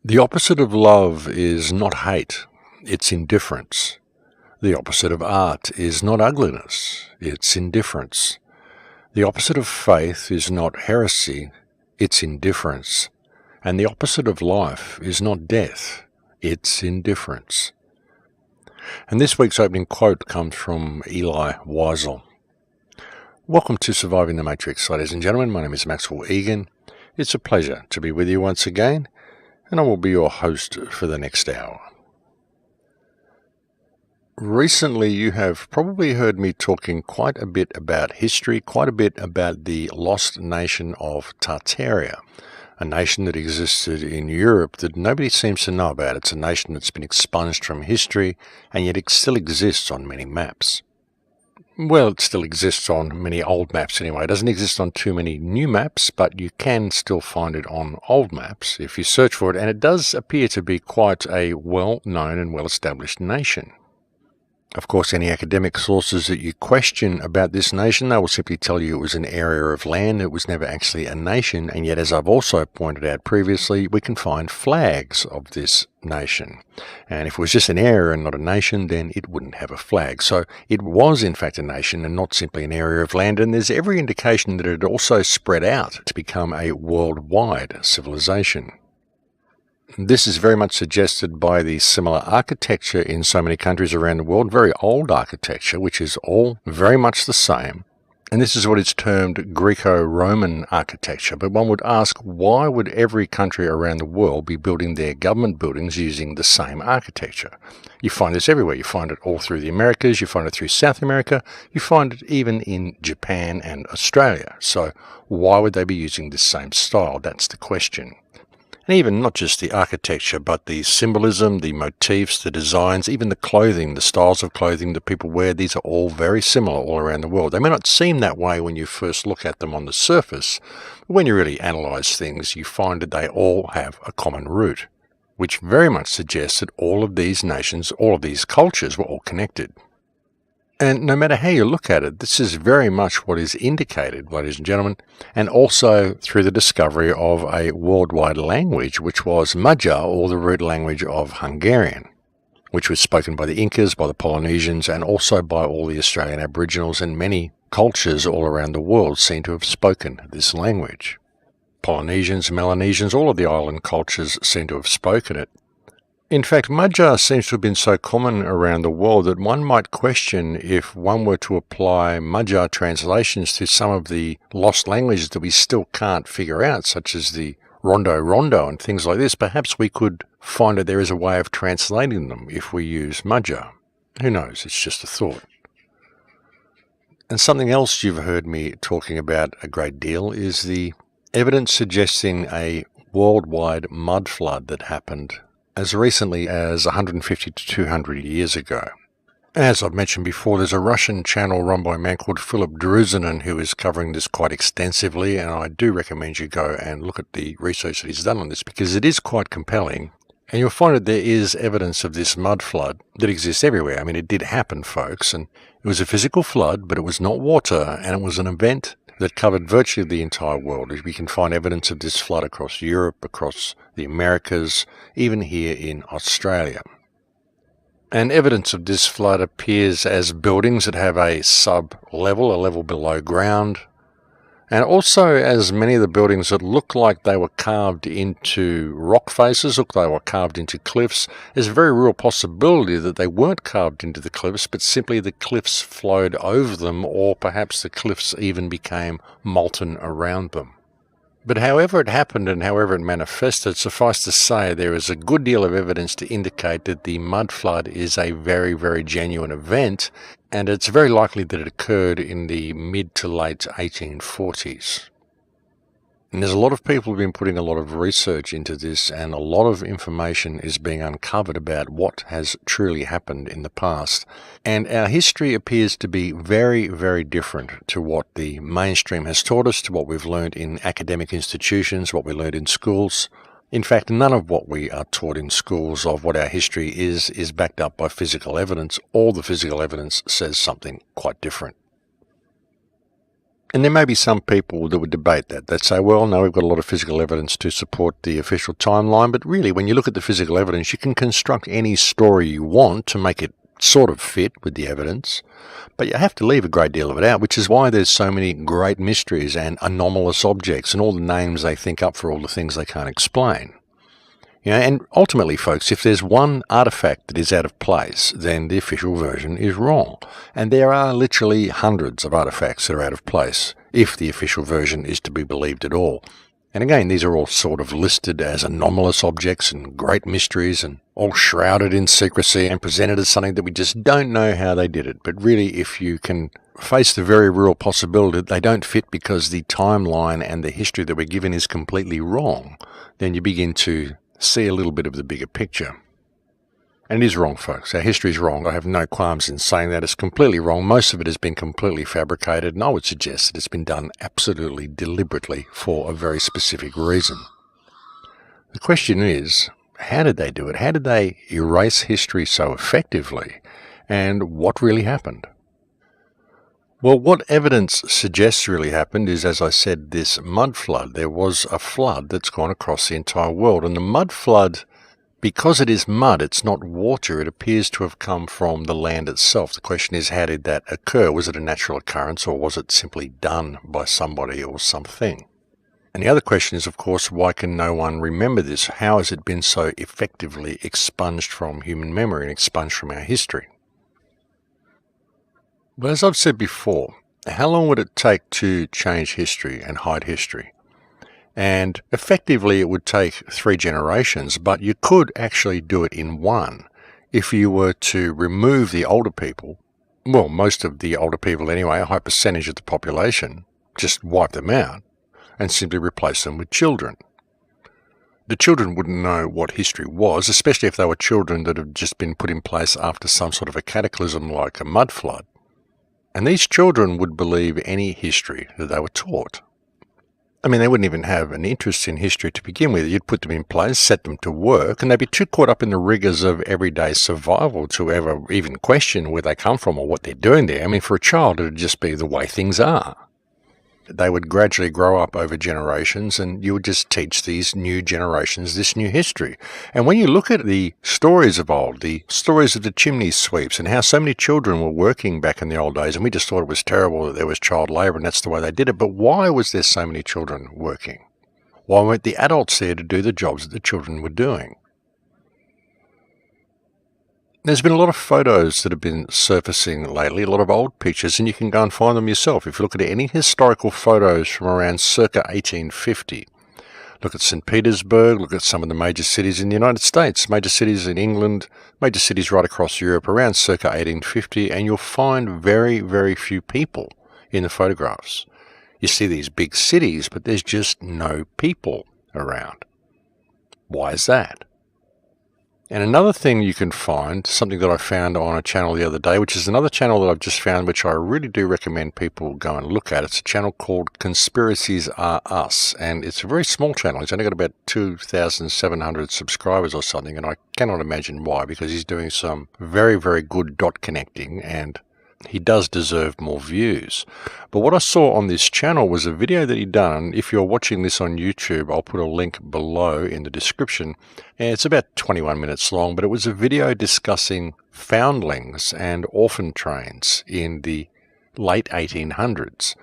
The opposite of love is not hate, it's indifference. The opposite of art is not ugliness, it's indifference. The opposite of faith is not heresy, it's indifference. And the opposite of life is not death, it's indifference. And this week's opening quote comes from Eli Wiesel. Welcome to Surviving the Matrix, ladies and gentlemen. My name is Maxwell Egan. It's a pleasure to be with you once again, and I will be your host for the next hour. Recently, you have probably heard me talking quite a bit about history, quite a bit about the lost nation of Tartaria, a nation that existed in Europe that nobody seems to know about. It's a nation that's been expunged from history, and yet it still exists on many maps. Well, it still exists on many old maps anyway. It doesn't exist on too many new maps, but you can still find it on old maps if you search for it, and it does appear to be quite a well-known and well-established nation. Of course, any academic sources that you question about this nation, they will simply tell you it was an area of land. It was never actually a nation, and yet, as I've also pointed out previously, we can find flags of this nation. And if it was just an area and not a nation, then it wouldn't have a flag. So it was, in fact, a nation and not simply an area of land, and there's every indication that it also spread out to become a worldwide civilization. This is very much suggested by the similar architecture in so many countries around the world, very old architecture, which is all very much the same. And this is what is termed Greco-Roman architecture. But one would ask, why would every country around the world be building their government buildings using the same architecture? You find this everywhere. You find it all through the Americas, you find it through South America, you find it even in Japan and Australia. So why would they be using the same style? That's the question. And even not just the architecture, but the symbolism, the motifs, the designs, even the clothing, the styles of clothing that people wear, these are all very similar all around the world. They may not seem that way when you first look at them on the surface, but when you really analyze things, you find that they all have a common root, which very much suggests that all of these nations, all of these cultures were all connected. And no matter how you look at it, this is very much what is indicated, ladies and gentlemen, and also through the discovery of a worldwide language, which was Magyar, or the root language of Hungarian, which was spoken by the Incas, by the Polynesians, and also by all the Australian Aboriginals, and many cultures all around the world seem to have spoken this language. Polynesians, Melanesians, all of the island cultures seem to have spoken it. In fact, Magyar seems to have been so common around the world that one might question if one were to apply Magyar translations to some of the lost languages that we still can't figure out, such as the Rondo and things like this. Perhaps we could find that there is a way of translating them if we use Magyar. Who knows? It's just a thought. And something else you've heard me talking about a great deal is the evidence suggesting a worldwide mud flood that happened as recently as 150 to 200 years ago. As I've mentioned before, there's a Russian channel run by a man called Philip Druzinin who is covering this quite extensively, and I do recommend you go and look at the research that he's done on this because it is quite compelling, and you'll find that there is evidence of this mud flood that exists everywhere. I mean, it did happen, folks, and it was a physical flood, but it was not water, and it was an event that covered virtually the entire world. We can find evidence of this flood across Europe, across the Americas, even here in Australia. And evidence of this flood appears as buildings that have a sub-level, a level below ground, and also as many of the buildings that look like they were carved into rock faces, look like they were carved into cliffs. There's a very real possibility that they weren't carved into the cliffs, but simply the cliffs flowed over them, or perhaps the cliffs even became molten around them. But however it happened and however it manifested, suffice to say there is a good deal of evidence to indicate that the mud flood is a very, very genuine event, and it's very likely that it occurred in the mid to late 1840s. And there's a lot of people who've been putting a lot of research into this, and a lot of information is being uncovered about what has truly happened in the past. And our history appears to be very, very different to what the mainstream has taught us, to what we've learned in academic institutions, what we learned in schools. In fact, none of what we are taught in schools of what our history is backed up by physical evidence. All the physical evidence says something quite different. And there may be some people that would debate that. They'd say, well, no, we've got a lot of physical evidence to support the official timeline. But really, when you look at the physical evidence, you can construct any story you want to make it sort of fit with the evidence. But you have to leave a great deal of it out, which is why there's so many great mysteries and anomalous objects and all the names they think up for all the things they can't explain. And ultimately, folks, if there's one artifact that is out of place, then the official version is wrong. And there are literally hundreds of artifacts that are out of place, if the official version is to be believed at all. And again, these are all sort of listed as anomalous objects and great mysteries and all shrouded in secrecy and presented as something that we just don't know how they did it. But really, if you can face the very real possibility that they don't fit because the timeline and the history that we're given is completely wrong, then you begin to see a little bit of the bigger picture. And it is wrong, folks. Our history is wrong. I have no qualms in saying that. It's completely wrong. Most of it has been completely fabricated, and I would suggest that it's been done absolutely deliberately for a very specific reason. The question is, how did they do it? How did they erase history so effectively? And what really happened? Well, what evidence suggests really happened is, as I said, this mud flood. There was a flood that's gone across the entire world. And the mud flood, because it is mud, it's not water, it appears to have come from the land itself. The question is, how did that occur? Was it a natural occurrence, or was it simply done by somebody or something? And the other question is, of course, why can no one remember this? How has it been so effectively expunged from human memory and expunged from our history? Well, as I've said before, how long would it take to change history and hide history? And effectively, it would take 3 generations, but you could actually do it in one. If you were to remove the older people, well, most of the older people anyway, a high percentage of the population, just wipe them out and simply replace them with children. The children wouldn't know what history was, especially if they were children that had just been put in place after some sort of a cataclysm like a mud flood. And these children would believe any history that they were taught. I mean, they wouldn't even have an interest in history to begin with. You'd put them in place, set them to work, and they'd be too caught up in the rigors of everyday survival to ever even question where they come from or what they're doing there. I mean, for a child, it would just be the way things are. They would gradually grow up over generations, and you would just teach these new generations this new history. And when you look at the stories of old, the stories of the chimney sweeps and how so many children were working back in the old days, and we just thought it was terrible that there was child labour and that's the way they did it. But why was there so many children working? Why weren't the adults there to do the jobs that the children were doing? There's been a lot of photos that have been surfacing lately, a lot of old pictures, and you can go and find them yourself. If you look at any historical photos from around circa 1850, look at St. Petersburg, look at some of the major cities in the United States, major cities in England, major cities right across Europe around circa 1850, and you'll find very, very few people in the photographs. You see these big cities, but there's just no people around. Why is that? And another thing you can find, something that I found on a channel the other day, which is another channel that I've just found, which I really do recommend people go and look at. It's a channel called Conspiracies Are Us, and it's a very small channel. It's only got about 2,700 subscribers or something, and I cannot imagine why, because he's doing some very, very good dot connecting, and he does deserve more views. But what I saw on this channel was a video that he'd done. If you're watching this on YouTube, I'll put a link below in the description. And it's about 21 minutes long, but it was a video discussing foundlings and orphan trains in the late 1800s.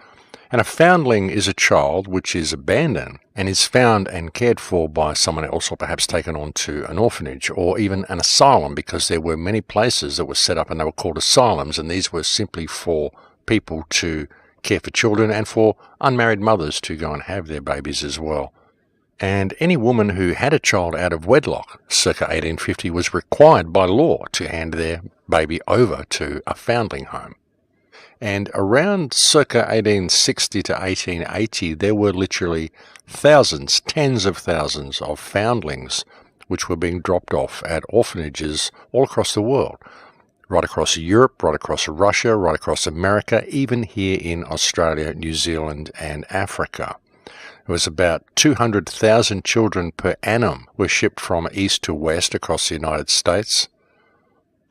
And a foundling is a child which is abandoned and is found and cared for by someone else, or perhaps taken on to an orphanage or even an asylum, because there were many places that were set up and they were called asylums, and these were simply for people to care for children and for unmarried mothers to go and have their babies as well. And any woman who had a child out of wedlock, circa 1850, was required by law to hand their baby over to a foundling home. And around circa 1860 to 1880, there were literally thousands, tens of thousands of foundlings which were being dropped off at orphanages all across the world. Right across Europe, right across Russia, right across America, even here in Australia, New Zealand and Africa. It was about 200,000 children per annum were shipped from east to west across the United States.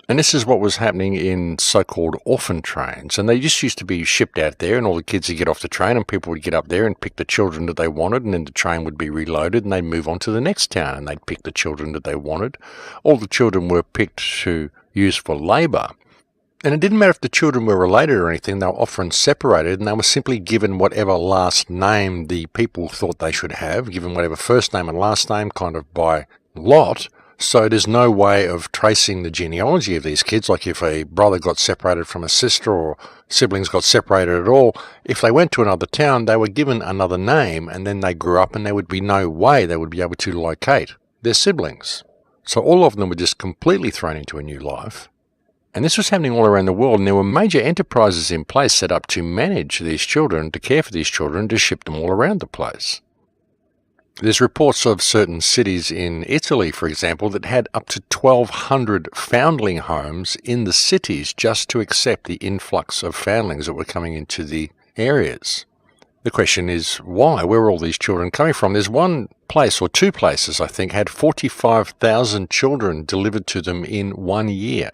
And this is what was happening in so-called orphan trains. And they just used to be shipped out there, and all the kids would get off the train, and people would get up there and pick the children that they wanted, and then the train would be reloaded, and they'd move on to the next town, and they'd pick the children that they wanted. All the children were picked to use for labour. And it didn't matter if the children were related or anything, they were often separated, and they were simply given whatever last name the people thought they should have, given whatever first name and last name kind of by lot. So there's no way of tracing the genealogy of these kids, like if a brother got separated from a sister or siblings got separated at all. If they went to another town, they were given another name, and then they grew up and there would be no way they would be able to locate their siblings. So all of them were just completely thrown into a new life. And this was happening all around the world, and there were major enterprises in place set up to manage these children, to care for these children, to ship them all around the place. There's reports of certain cities in Italy, for example, that had up to 1,200 foundling homes in the cities just to accept the influx of foundlings that were coming into the areas. The question is, why? Where are all these children coming from? There's one place, or two places, I think, had 45,000 children delivered to them in 1 year.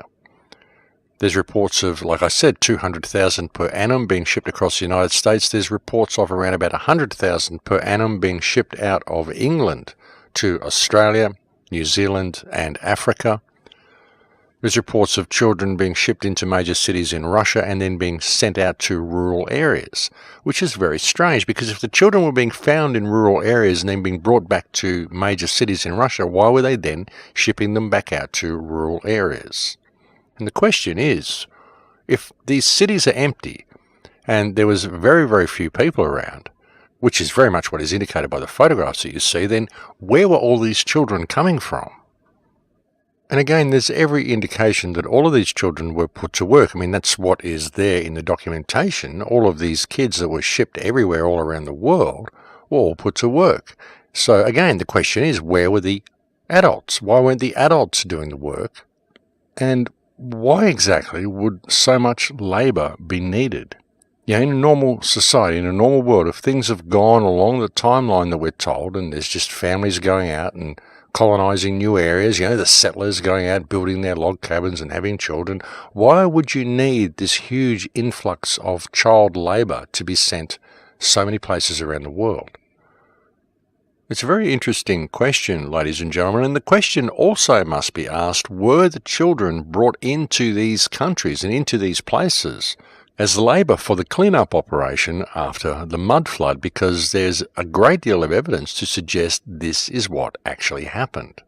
There's reports of, like I said, 200,000 per annum being shipped across the United States. There's reports of around about 100,000 per annum being shipped out of England to Australia, New Zealand, and Africa. There's reports of children being shipped into major cities in Russia and then being sent out to rural areas, which is very strange, because if the children were being found in rural areas and then being brought back to major cities in Russia, why were they then shipping them back out to rural areas? And the question is, if these cities are empty and there was very, very few people around, which is very much what is indicated by the photographs that you see, then where were all these children coming from? And again, there's every indication that all of these children were put to work. I mean, that's what is there in the documentation. All of these kids that were shipped everywhere all around the world were all put to work. So again, the question is, where were the adults? Why weren't the adults doing the work? And why exactly would so much labour be needed? In a normal society, in a normal world, if things have gone along the timeline that we're told, and there's just families going out and colonising new areas, the settlers going out building their log cabins and having children, why would you need this huge influx of child labour to be sent so many places around the world? It's a very interesting question, ladies and gentlemen, and the question also must be asked, were the children brought into these countries and into these places as labour for the clean-up operation after the mud flood? Because there's a great deal of evidence to suggest this is what actually happened.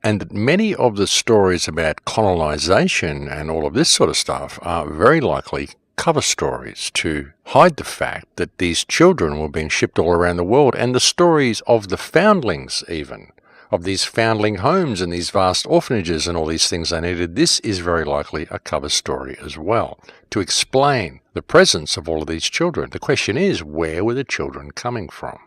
And that many of the stories about colonisation and all of this sort of stuff are very likely cover stories to hide the fact that these children were being shipped all around the world, and the stories of the foundlings even, of these foundling homes and these vast orphanages and all these things they needed. This is very likely a cover story as well, to explain the presence of all of these children. The question is, where were the children coming from?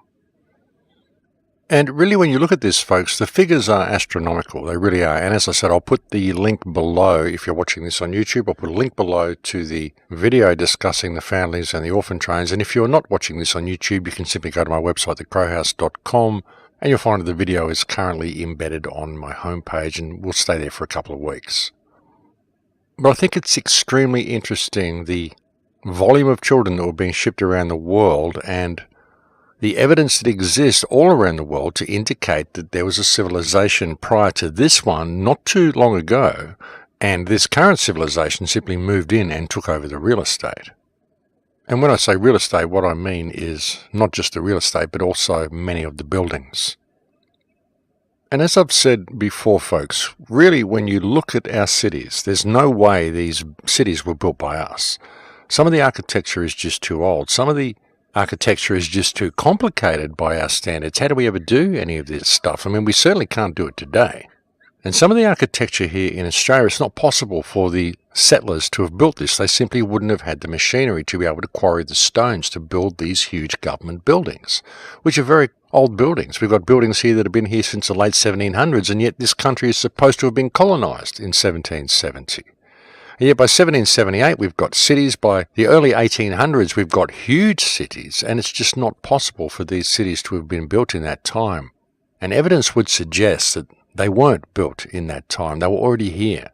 And really, when you look at this, folks, the figures are astronomical. They really are. And as I said, I'll put the link below, if you're watching this on YouTube, I'll put a link below to the video discussing the foundlings and the orphan trains. And if you're not watching this on YouTube, you can simply go to my website, thecrowhouse.com, and you'll find that the video is currently embedded on my homepage and will stay there for a couple of weeks. But I think it's extremely interesting, the volume of children that were being shipped around the world, and the evidence that exists all around the world to indicate that there was a civilization prior to this one not too long ago, and this current civilization simply moved in and took over the real estate. And when I say real estate, what I mean is not just the real estate, but also many of the buildings. And as I've said before, folks, really when you look at our cities, there's no way these cities were built by us. Some of the architecture is just too old. Some of the architecture is just too complicated by our standards. How do we ever do any of this stuff? I mean, we certainly can't do it today. And some of the architecture here in Australia, it's not possible for the settlers to have built this. They simply wouldn't have had the machinery to be able to quarry the stones to build these huge government buildings, which are very old buildings. We've got buildings here that have been here since the late 1700s, and yet this country is supposed to have been colonised in 1770. And yet by 1778 we've got cities, by the early 1800s we've got huge cities, and it's just not possible for these cities to have been built in that time. And evidence would suggest that they weren't built in that time, they were already here.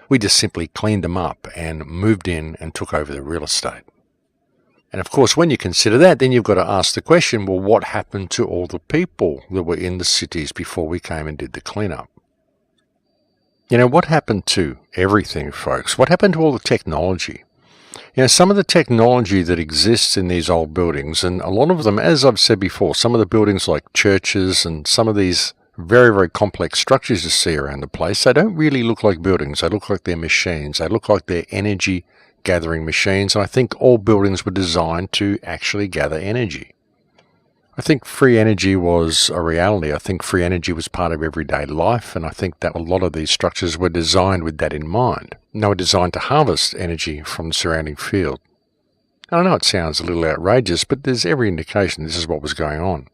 We just simply cleaned them up and moved in and took over the real estate. And of course, when you consider that, then you've got to ask the question, well, what happened to all the people that were in the cities before we came and did the cleanup? You know, what happened to everything, folks? What happened to all the technology? You know, some of the technology that exists in these old buildings, and a lot of them, as I've said before, some of the buildings like churches and some of these very, very complex structures you see around the place, they don't really look like buildings. They look like they're machines. They look like they're energy gathering machines. And I think all buildings were designed to actually gather energy. I think free energy was a reality. I think free energy was part of everyday life, and I think that a lot of these structures were designed with that in mind. And they were designed to harvest energy from the surrounding field. And I know it sounds a little outrageous, but there's every indication this is what was going on.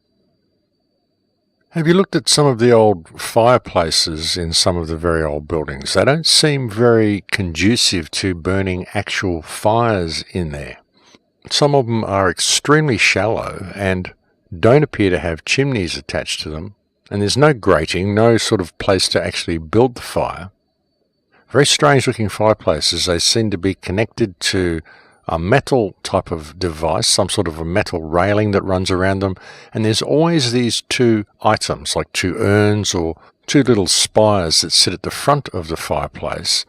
Have you looked at some of the old fireplaces in some of the very old buildings? They don't seem very conducive to burning actual fires in there. Some of them are extremely shallow and don't appear to have chimneys attached to them, and there's no grating, no sort of place to actually build the fire. Very strange looking fireplaces. They seem to be connected to a metal type of device, some sort of a metal railing that runs around them, and there's always these two items, like two urns or two little spires that sit at the front of the fireplace,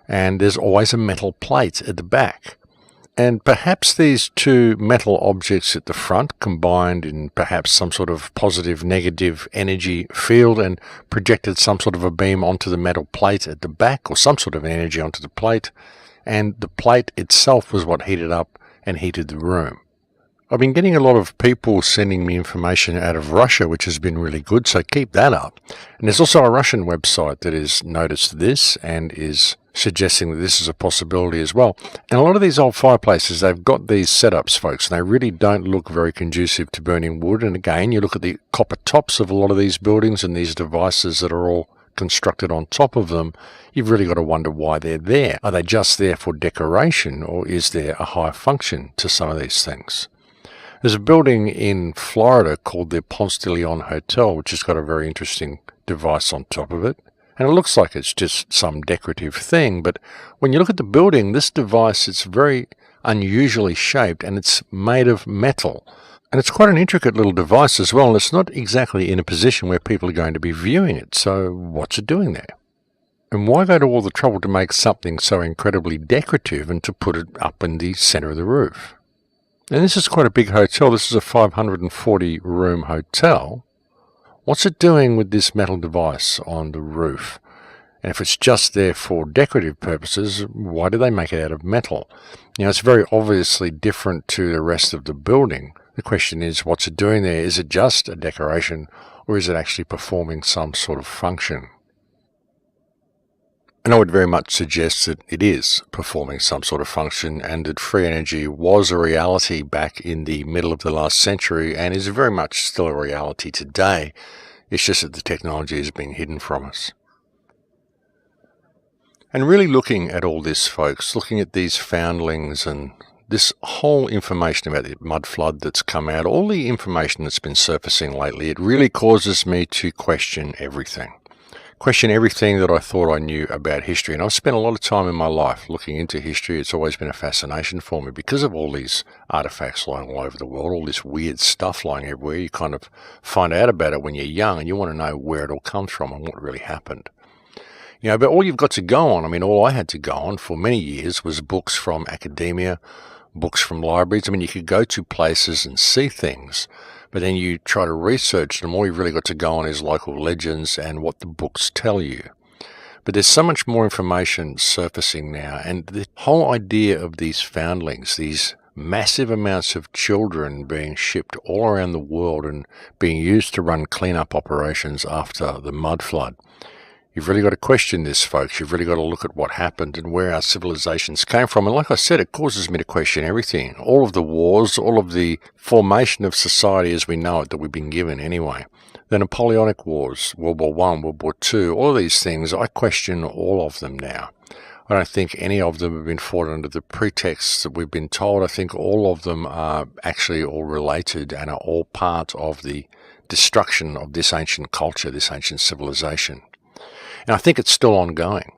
and there's always a metal plate at the back. And perhaps these two metal objects at the front combined in perhaps some sort of positive negative energy field and projected some sort of a beam onto the metal plate at the back, or some sort of energy onto the plate, and the plate itself was what heated up and heated the room. I've been getting a lot of people sending me information out of Russia, which has been really good, so keep that up. And there's also a Russian website that has noticed this and is suggesting that this is a possibility as well. And a lot of these old fireplaces, they've got these setups, folks, and they really don't look very conducive to burning wood. And again, you look at the copper tops of a lot of these buildings and these devices that are all constructed on top of them, you've really got to wonder why they're there. Are they just there for decoration, or is there a higher function to some of these things? There's a building in Florida called the Ponce de Leon Hotel, which has got a very interesting device on top of it. And it looks like it's just some decorative thing, but when you look at the building, this device, it's very unusually shaped and it's made of metal. And it's quite an intricate little device as well, and it's not exactly in a position where people are going to be viewing it. So what's it doing there? And why go to all the trouble to make something so incredibly decorative and to put it up in the center of the roof? And this is quite a big hotel. This is a 540-room hotel. What's it doing with this metal device on the roof? And if it's just there for decorative purposes, why do they make it out of metal? You know, it's very obviously different to the rest of the building. The question is, what's it doing there? Is it just a decoration, or is it actually performing some sort of function? And I would very much suggest that it is performing some sort of function, and that free energy was a reality back in the middle of the last century and is very much still a reality today. It's just that the technology is being hidden from us. And really looking at all this, folks, looking at these foundlings and this whole information about the mud flood that's come out, all the information that's been surfacing lately, it really causes me to question everything. Question everything that I thought I knew about history. And I've spent a lot of time in my life looking into history. It's always been a fascination for me because of all these artifacts lying all over the world, all this weird stuff lying everywhere. You kind of find out about it when you're young and you want to know where it all comes from and what really happened. You know, but all you've got to go on, I mean, all I had to go on for many years was books from academia, books from libraries. I mean, you could go to places and see things, but then you try to research them. All you've really got to go on is local legends and what the books tell you. But there's so much more information surfacing now, and the whole idea of these foundlings, these massive amounts of children being shipped all around the world and being used to run cleanup operations after the mud flood. You've really got to question this, folks. You've really got to look at what happened and where our civilizations came from. And like I said, it causes me to question everything. All of the wars, all of the formation of society as we know it that we've been given anyway. The Napoleonic Wars, World War I, World War II, all of these things, I question all of them now. I don't think any of them have been fought under the pretext that we've been told. I think all of them are actually all related and are all part of the destruction of this ancient culture, this ancient civilization. And I think it's still ongoing.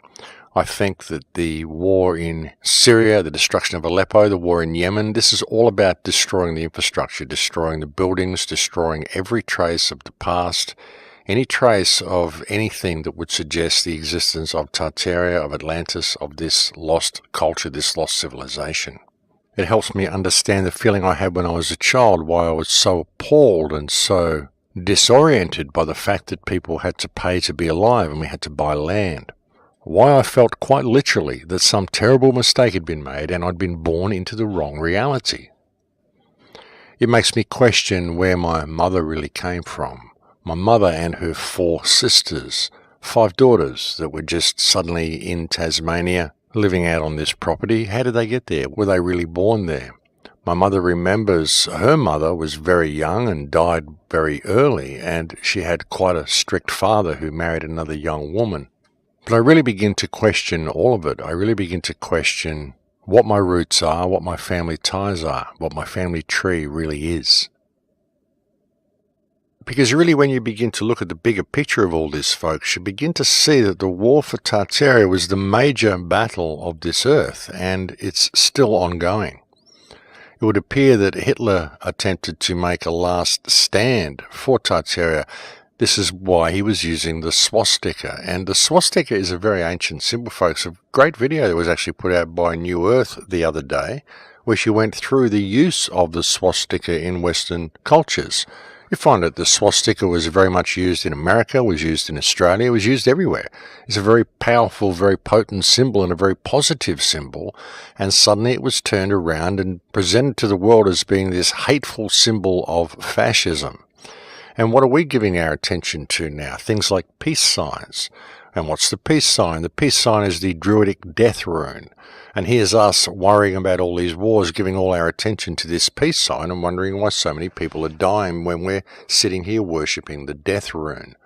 I think that the war in Syria, the destruction of Aleppo, the war in Yemen, this is all about destroying the infrastructure, destroying the buildings, destroying every trace of the past, any trace of anything that would suggest the existence of Tartaria, of Atlantis, of this lost culture, this lost civilization. It helps me understand the feeling I had when I was a child, why I was so appalled and so disoriented by the fact that people had to pay to be alive and we had to buy land. Why I felt quite literally that some terrible mistake had been made and I'd been born into the wrong reality. It makes me question where my mother really came from. My mother and her 4 sisters, 5 daughters that were just suddenly in Tasmania, living out on this property. How did they get there? Were they really born there? My mother remembers her mother was very young and died very early, and she had quite a strict father who married another young woman. But I really begin to question all of it. I really begin to question what my roots are, what my family ties are, what my family tree really is. Because really when you begin to look at the bigger picture of all this, folks, you begin to see that the war for Tartaria was the major battle of this earth, and it's still ongoing. It would appear that Hitler attempted to make a last stand for Tartaria. This is why he was using the swastika, and the swastika is a very ancient symbol, folks. A great video that was actually put out by New Earth the other day, where she went through the use of the swastika in Western cultures. You find that the swastika was very much used in America, was used in Australia, was used everywhere. It's a very powerful, very potent symbol and a very positive symbol, and suddenly it was turned around and presented to the world as being this hateful symbol of fascism. And what are we giving our attention to now? Things like peace signs. And what's the peace sign? The peace sign is the Druidic death rune. And here's us worrying about all these wars, giving all our attention to this peace sign and wondering why so many people are dying when we're sitting here worshipping the death rune.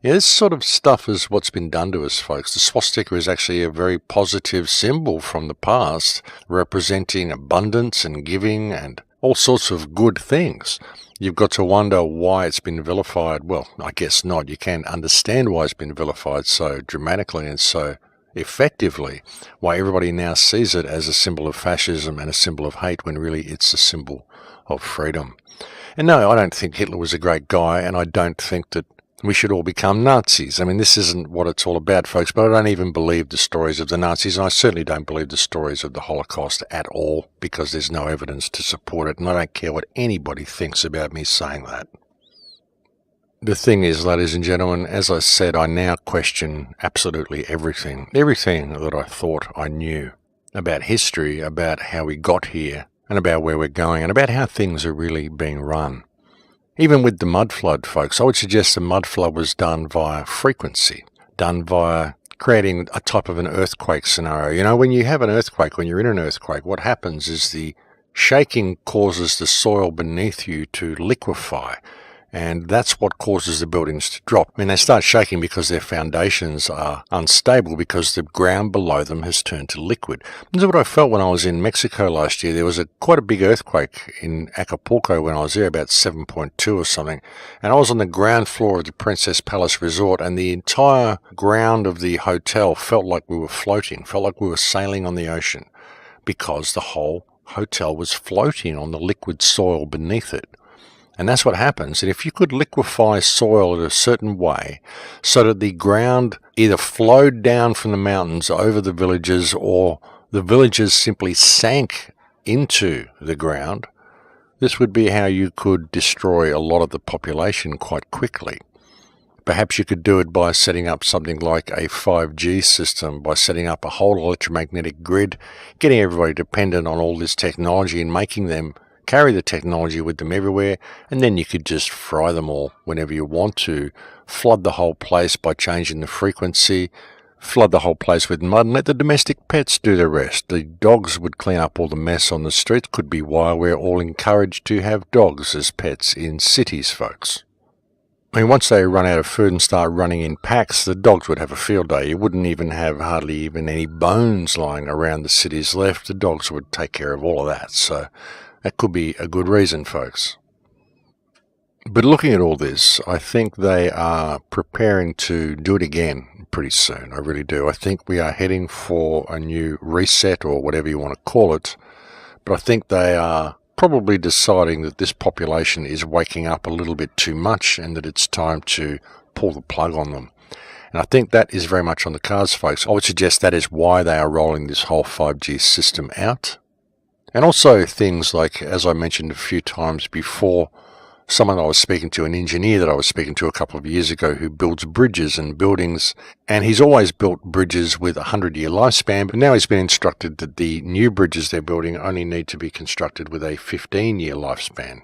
Yeah, this sort of stuff is what's been done to us, folks. The swastika is actually a very positive symbol from the past, representing abundance and giving and all sorts of good things. You've got to wonder why it's been vilified. Well, I guess not. You can understand why it's been vilified so dramatically and so effectively, why everybody now sees it as a symbol of fascism and a symbol of hate when really it's a symbol of freedom. And no, I don't think Hitler was a great guy, and I don't think that we should all become Nazis. I mean, this isn't what it's all about, folks, but I don't even believe the stories of the Nazis, and I certainly don't believe the stories of the Holocaust at all, because there's no evidence to support it, and I don't care what anybody thinks about me saying that. The thing is, ladies and gentlemen, as I said, I now question absolutely everything that I thought I knew about history, about how we got here, and about where we're going, and about how things are really being run. Even with the mud flood, folks, I would suggest the mud flood was done via frequency, done via creating a type of an earthquake scenario. You know, when you have an earthquake, when you're in an earthquake, what happens is the shaking causes the soil beneath you to liquefy. And that's what causes the buildings to drop. I mean, they start shaking because their foundations are unstable because the ground below them has turned to liquid. This is what I felt when I was in Mexico last year. There was quite a big earthquake in Acapulco when I was there, about 7.2 or something. And I was on the ground floor of the Princess Palace Resort, and the entire ground of the hotel felt like we were floating, felt like we were sailing on the ocean, because the whole hotel was floating on the liquid soil beneath it. And that's what happens. And if you could liquefy soil in a certain way so that the ground either flowed down from the mountains over the villages or the villages simply sank into the ground, this would be how you could destroy a lot of the population quite quickly. Perhaps you could do it by setting up something like a 5G system, by setting up a whole electromagnetic grid, getting everybody dependent on all this technology and making them carry the technology with them everywhere, and then you could just fry them all whenever you want to, flood the whole place by changing the frequency, flood the whole place with mud, and let the domestic pets do the rest. The dogs would clean up all the mess on the streets. Could be why we're all encouraged to have dogs as pets in cities, folks. I mean, once they run out of food and start running in packs, the dogs would have a field day. You wouldn't even have hardly even any bones lying around the cities left. The dogs would take care of all of that, so that could be a good reason, folks. But looking at all this, I think they are preparing to do it again pretty soon. I really do. I think we are heading for a new reset, or whatever you want to call it. But I think they are probably deciding that this population is waking up a little bit too much and that it's time to pull the plug on them. And I think that is very much on the cards, folks. I would suggest that is why they are rolling this whole 5G system out. And also things like, as I mentioned a few times before, someone I was speaking to, an engineer that I was speaking to a couple of years ago who builds bridges and buildings, and he's always built bridges with a 100-year lifespan, but now he's been instructed that the new bridges they're building only need to be constructed with a 15-year lifespan.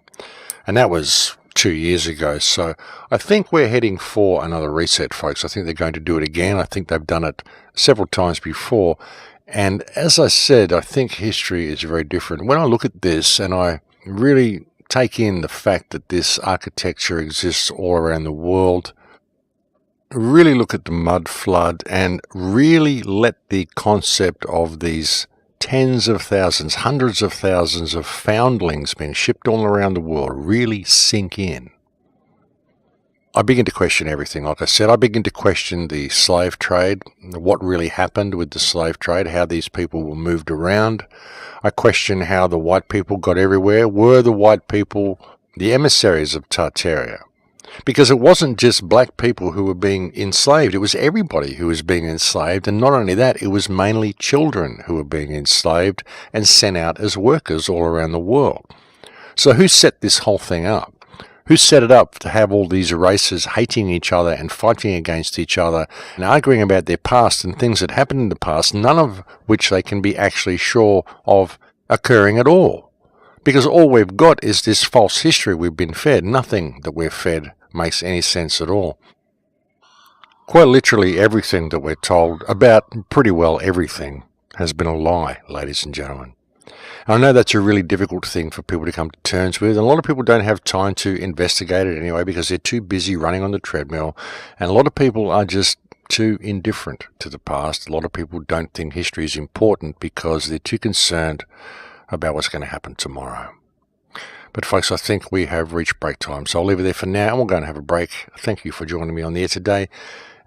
And that was 2 years ago. So I think we're heading for another reset, folks. I think they're going to do it again. I think they've done it several times before. And as I said, I think history is very different. When I look at this and I really take in the fact that this architecture exists all around the world, really look at the mud flood and really let the concept of these tens of thousands, hundreds of thousands of foundlings being shipped all around the world really sink in. I begin to question everything. Like I said, I begin to question the slave trade, what really happened with the slave trade, how these people were moved around. I question how the white people got everywhere. Were the white people the emissaries of Tartaria? Because it wasn't just black people who were being enslaved. It was everybody who was being enslaved. And not only that, it was mainly children who were being enslaved and sent out as workers all around the world. So who set this whole thing up? Who set it up to have all these races hating each other and fighting against each other and arguing about their past and things that happened in the past, none of which they can be actually sure of occurring at all? Because all we've got is this false history we've been fed. Nothing that we're fed makes any sense at all. Quite literally everything that we're told about pretty well everything has been a lie, ladies and gentlemen. I know that's a really difficult thing for people to come to terms with, and a lot of people don't have time to investigate it anyway because they're too busy running on the treadmill, and a lot of people are just too indifferent to the past. A lot of people don't think history is important because they're too concerned about what's going to happen tomorrow. But folks, I think we have reached break time, so I'll leave it there for now, and we're going to have a break. Thank you for joining me on the air today,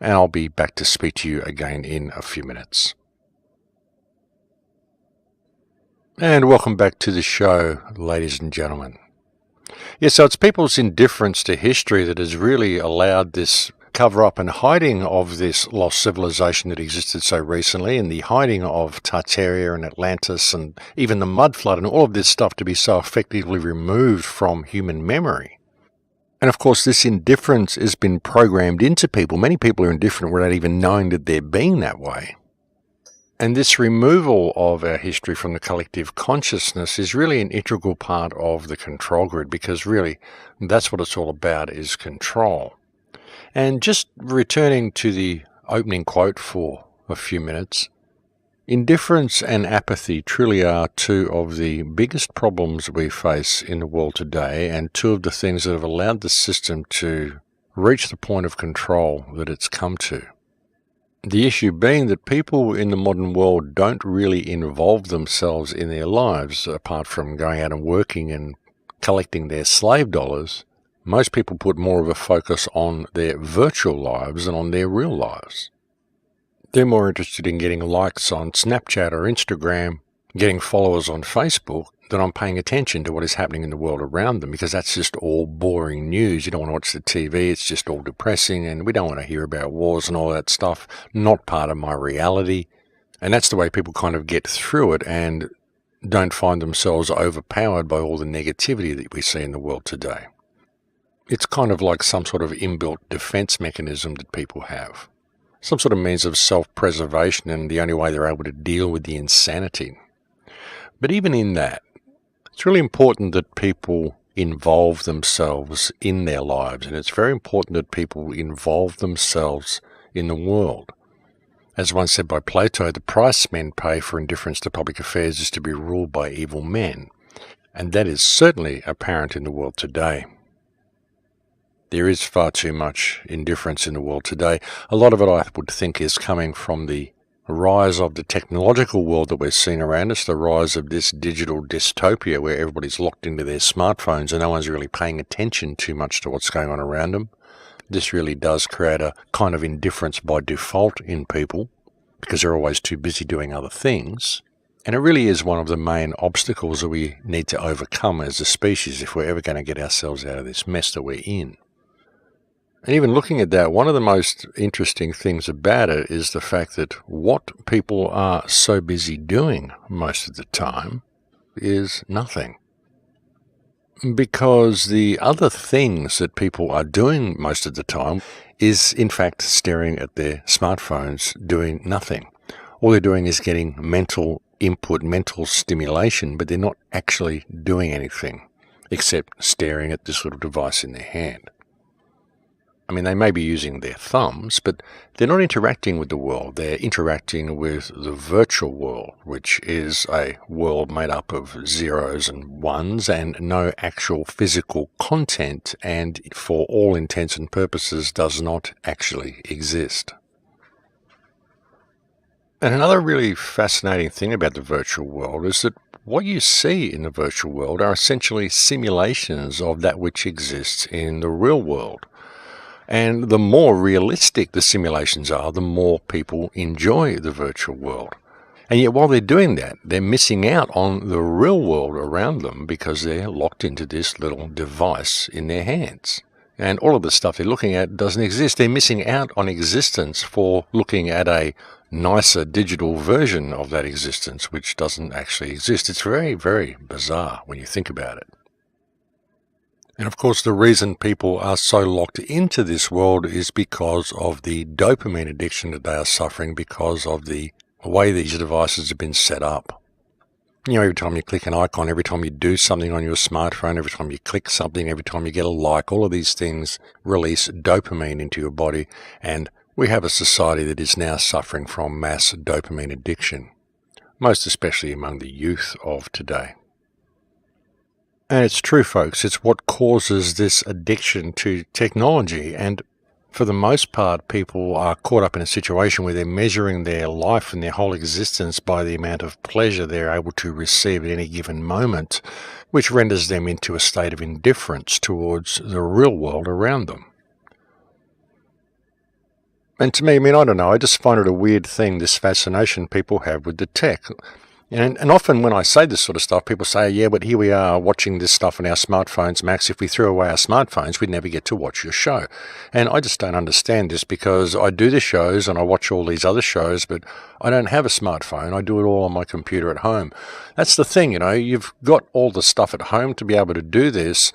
and I'll be back to speak to you again in a few minutes. And welcome back to the show, ladies and gentlemen. Yes, so it's people's indifference to history that has really allowed this cover-up and hiding of this lost civilization that existed so recently, and the hiding of Tartaria and Atlantis and even the mud flood and all of this stuff to be so effectively removed from human memory. And of course, this indifference has been programmed into people. Many people are indifferent without even knowing that they're being that way. And this removal of our history from the collective consciousness is really an integral part of the control grid, because really that's what it's all about, is control. And just returning to the opening quote for a few minutes, indifference and apathy truly are two of the biggest problems we face in the world today, and two of the things that have allowed the system to reach the point of control that it's come to. The issue being that people in the modern world don't really involve themselves in their lives, apart from going out and working and collecting their slave dollars. Most people put more of a focus on their virtual lives than on their real lives. They're more interested in getting likes on Snapchat or Instagram, getting followers on Facebook, than on paying attention to what is happening in the world around them, because that's just all boring news. You don't want to watch the TV, it's just all depressing, and we don't want to hear about wars and all that stuff. Not part of my reality. And that's the way people kind of get through it and don't find themselves overpowered by all the negativity that we see in the world today. It's kind of like some sort of inbuilt defense mechanism that people have. Some sort of means of self-preservation, and the only way they're able to deal with the insanity. But even in that, it's really important that people involve themselves in their lives, and it's very important that people involve themselves in the world. As once said by Plato, the price men pay for indifference to public affairs is to be ruled by evil men, and that is certainly apparent in the world today. There is far too much indifference in the world today. A lot of it, I would think, is coming from the rise of the technological world that we're seeing around us, the rise of this digital dystopia where everybody's locked into their smartphones and no one's really paying attention too much to what's going on around them. This really does create a kind of indifference by default in people because they're always too busy doing other things. And it really is one of the main obstacles that we need to overcome as a species if we're ever going to get ourselves out of this mess that we're in. And even looking at that, one of the most interesting things about it is the fact that what people are so busy doing most of the time is nothing. Because the other things that people are doing most of the time is, in fact, staring at their smartphones, doing nothing. All they're doing is getting mental input, mental stimulation, but they're not actually doing anything except staring at this little device in their hand. I mean, they may be using their thumbs, but they're not interacting with the world. They're interacting with the virtual world, which is a world made up of zeros and ones and no actual physical content, and for all intents and purposes does not actually exist. And another really fascinating thing about the virtual world is that what you see in the virtual world are essentially simulations of that which exists in the real world. And the more realistic the simulations are, the more people enjoy the virtual world. And yet while they're doing that, they're missing out on the real world around them because they're locked into this little device in their hands. And all of the stuff they're looking at doesn't exist. They're missing out on existence for looking at a nicer digital version of that existence, which doesn't actually exist. It's very, very bizarre when you think about it. And of course, the reason people are so locked into this world is because of the dopamine addiction that they are suffering because of the way these devices have been set up. You know, every time you click an icon, every time you do something on your smartphone, every time you click something, every time you get a like, all of these things release dopamine into your body. And we have a society that is now suffering from mass dopamine addiction, most especially among the youth of today. And it's true, folks, it's what causes this addiction to technology. And for the most part, people are caught up in a situation where they're measuring their life and their whole existence by the amount of pleasure they're able to receive at any given moment, which renders them into a state of indifference towards the real world around them. And to me, I don't know, I just find it a weird thing, this fascination people have with the tech. And often when I say this sort of stuff, people say, yeah, but here we are watching this stuff on our smartphones, Max. If we threw away our smartphones, we'd never get to watch your show. And I just don't understand this because I do the shows and I watch all these other shows, but I don't have a smartphone. I do it all on my computer at home. That's the thing, you've got all the stuff at home to be able to do this.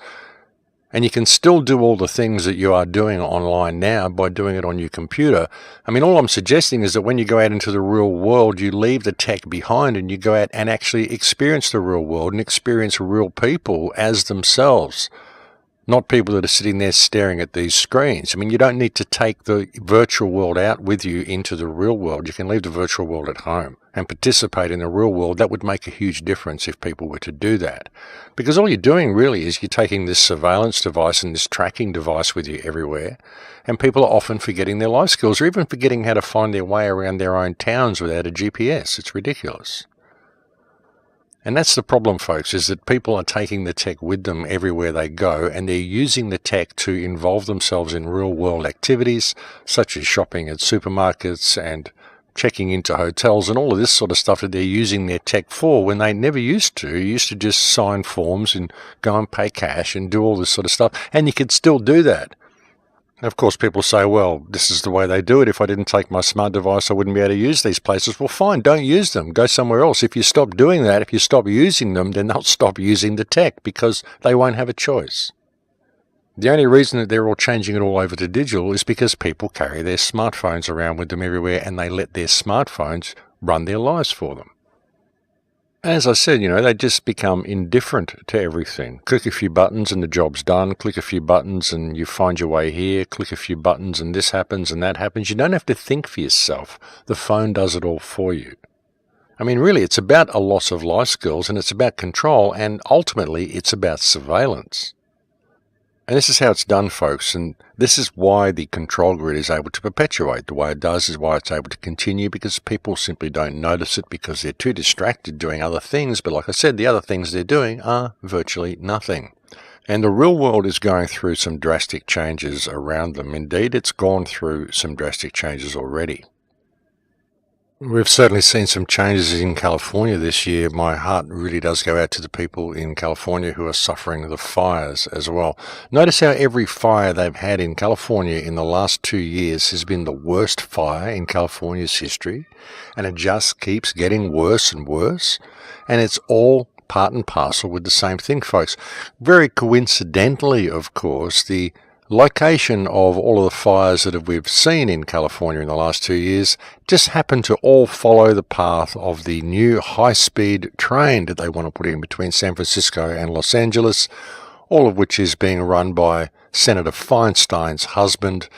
And you can still do all the things that you are doing online now by doing it on your computer. I mean, all I'm suggesting is that when you go out into the real world, you leave the tech behind and you go out and actually experience the real world and experience real people as themselves, not people that are sitting there staring at these screens. I mean, you don't need to take the virtual world out with you into the real world. You can leave the virtual world at home and participate in the real world. That would make a huge difference if people were to do that. Because all you're doing really is you're taking this surveillance device and this tracking device with you everywhere, and people are often forgetting their life skills or even forgetting how to find their way around their own towns without a GPS. It's ridiculous. And that's the problem, folks, is that people are taking the tech with them everywhere they go, and they're using the tech to involve themselves in real-world activities, such as shopping at supermarkets and checking into hotels and all of this sort of stuff that they're using their tech for when they never used to. You used to just sign forms and go and pay cash and do all this sort of stuff, and you could still do that. Of course, people say, well, this is the way they do it. If I didn't take my smart device, I wouldn't be able to use these places. Well, fine, don't use them. Go somewhere else. If you stop doing that, if you stop using them, then they'll stop using the tech because they won't have a choice. The only reason that they're all changing it all over to digital is because people carry their smartphones around with them everywhere and they let their smartphones run their lives for them. As I said, they just become indifferent to everything. Click a few buttons and the job's done. Click a few buttons and you find your way here. Click a few buttons and this happens and that happens. You don't have to think for yourself. The phone does it all for you. I mean, really, it's about a loss of life skills and it's about control, and ultimately it's about surveillance. And this is how it's done, folks, and this is why the control grid is able to perpetuate the way it does, is why it's able to continue, because people simply don't notice it because they're too distracted doing other things. But like I said, the other things they're doing are virtually nothing. And the real world is going through some drastic changes around them. Indeed, it's gone through some drastic changes already. We've certainly seen some changes in California this year. My heart really does go out to the people in California who are suffering the fires as well. Notice how every fire they've had in California in the last 2 years has been the worst fire in California's history, and it just keeps getting worse and worse, and it's all part and parcel with the same thing, folks. Very coincidentally, of course, the location of all of the fires that we've seen in California in the last 2 years just happen to all follow the path of the new high-speed train that they want to put in between San Francisco and Los Angeles, all of which is being run by Senator Feinstein's husband.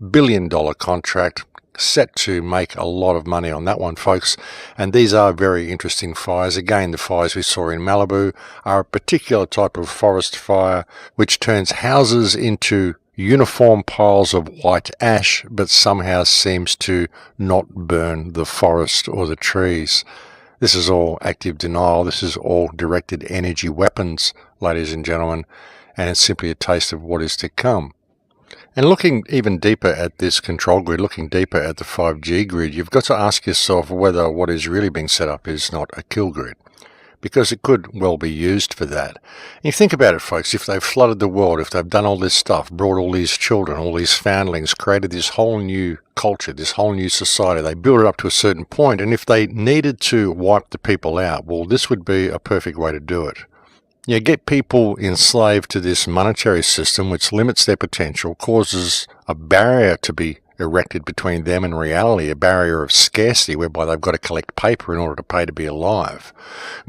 $billion contract, set to make a lot of money on that one, folks. And these are very interesting fires. Again, the fires we saw in Malibu are a particular type of forest fire which turns houses into uniform piles of white ash, but somehow seems to not burn the forest or the trees. This is all active denial. This is all directed energy weapons, ladies and gentlemen, and it's simply a taste of what is to come. And looking even deeper at this control grid, looking deeper at the 5G grid, you've got to ask yourself whether what is really being set up is not a kill grid, because it could well be used for that. And you think about it, folks, if they've flooded the world, if they've done all this stuff, brought all these children, all these foundlings, created this whole new culture, this whole new society, they built it up to a certain point, and if they needed to wipe the people out, well, this would be a perfect way to do it. You get people enslaved to this monetary system which limits their potential, causes a barrier to be erected between them and reality, a barrier of scarcity whereby they've got to collect paper in order to pay to be alive.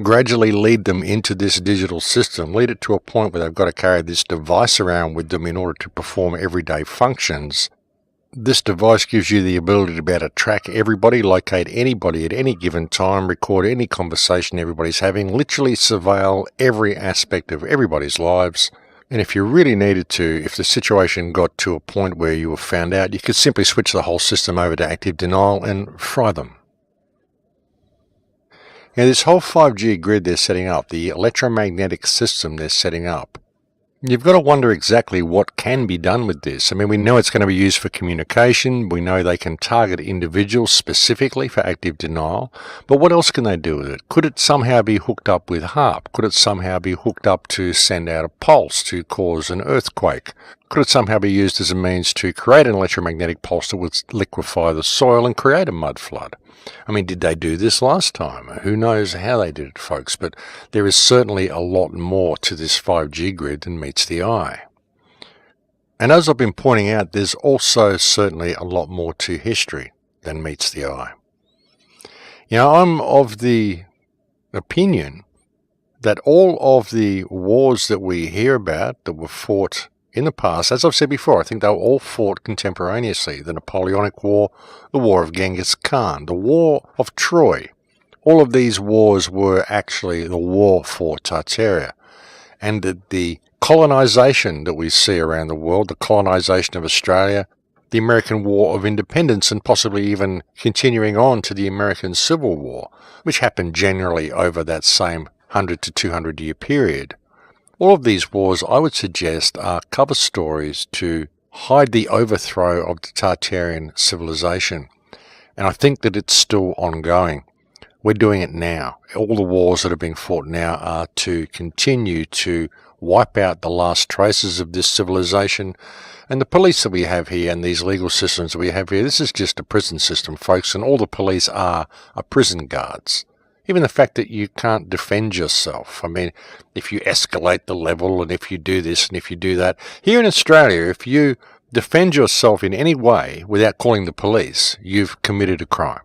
Gradually lead them into this digital system, lead it to a point where they've got to carry this device around with them in order to perform everyday functions. This device gives you the ability to be able to track everybody, locate anybody at any given time, record any conversation everybody's having, literally surveil every aspect of everybody's lives. And if you really needed to, if the situation got to a point where you were found out, you could simply switch the whole system over to active denial and fry them. Now, this whole 5G grid they're setting up, the electromagnetic system they're setting up, you've got to wonder exactly what can be done with this. I mean, we know it's going to be used for communication. We know they can target individuals specifically for active denial. But what else can they do with it? Could it somehow be hooked up with HAARP? Could it somehow be hooked up to send out a pulse to cause an earthquake? Could it somehow be used as a means to create an electromagnetic pulse that would liquefy the soil and create a mud flood? I mean, did they do this last time? Who knows how they did it, folks, but there is certainly a lot more to this 5G grid than meets the eye. And as I've been pointing out, there's also certainly a lot more to history than meets the eye. You know, I'm of the opinion that all of the wars that we hear about that were fought in the past, as I've said before, I think they were all fought contemporaneously. The Napoleonic War, the War of Genghis Khan, the War of Troy. All of these wars were actually the war for Tartaria. And the colonization that we see around the world, the colonization of Australia, the American War of Independence, and possibly even continuing on to the American Civil War, which happened generally over that same 100 to 200 year period. All of these wars, I would suggest, are cover stories to hide the overthrow of the Tartarian civilization. And I think that it's still ongoing. We're doing it now. All the wars that are being fought now are to continue to wipe out the last traces of this civilization. And the police that we have here and these legal systems that we have here, this is just a prison system, folks, and all the police are prison guards. Even the fact that you can't defend yourself. I mean, if you escalate the level and if you do this and if you do that. Here in Australia, if you defend yourself in any way without calling the police, you've committed a crime.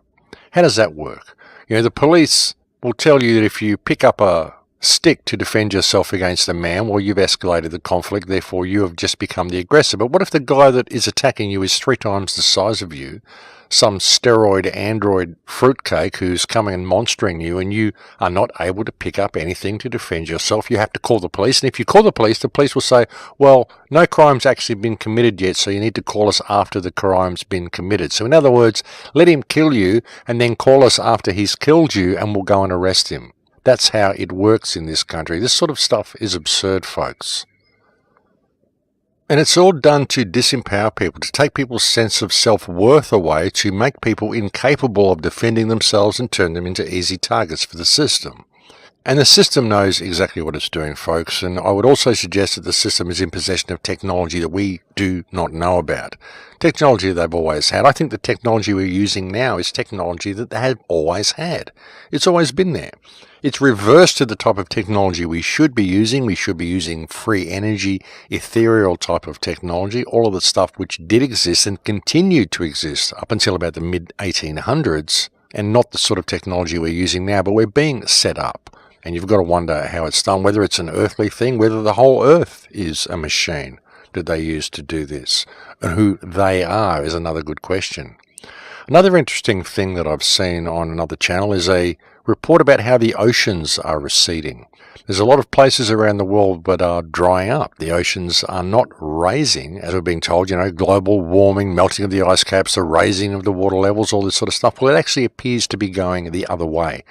How does that work? You know, the police will tell you that if you pick up a stick to defend yourself against a man, well, you've escalated the conflict, therefore you have just become the aggressor. But what if the guy that is attacking you is 3 times the size of you, some steroid android fruitcake who's coming and monstering you, and you are not able to pick up anything to defend yourself. You have to call the police, and if you call the police will say, well, no crime's actually been committed yet, so you need to call us after the crime's been committed. So in other words, let him kill you and then call us after he's killed you and we'll go and arrest him. That's how it works in this country. This sort of stuff is absurd, folks. And it's all done to disempower people, to take people's sense of self-worth away, to make people incapable of defending themselves and turn them into easy targets for the system. And the system knows exactly what it's doing, folks, and I would also suggest that the system is in possession of technology that we do not know about. Technology they've always had. I think the technology we're using now is technology that they have always had. It's always been there. It's reversed to the type of technology we should be using. We should be using free energy, ethereal type of technology, all of the stuff which did exist and continued to exist up until about the mid-1800s, and not the sort of technology we're using now, but we're being set up. And you've got to wonder how it's done, whether it's an earthly thing, whether the whole earth is a machine that they use to do this. And who they are is another good question. Another interesting thing that I've seen on another channel is a report about how the oceans are receding. There's a lot of places around the world that are drying up. The oceans are not rising, as we're being told, global warming, melting of the ice caps, the raising of the water levels, all this sort of stuff. Well, it actually appears to be going the other way.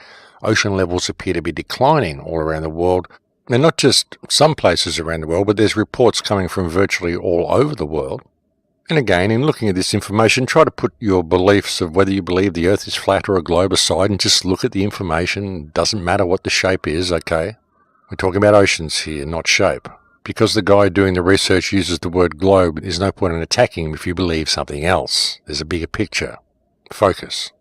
Ocean levels appear to be declining all around the world. And not just some places around the world, but there's reports coming from virtually all over the world. And again, in looking at this information, try to put your beliefs of whether you believe the Earth is flat or a globe aside and just look at the information. It doesn't matter what the shape is, okay? We're talking about oceans here, not shape. Because the guy doing the research uses the word globe, there's no point in attacking him if you believe something else. There's a bigger picture. Focus.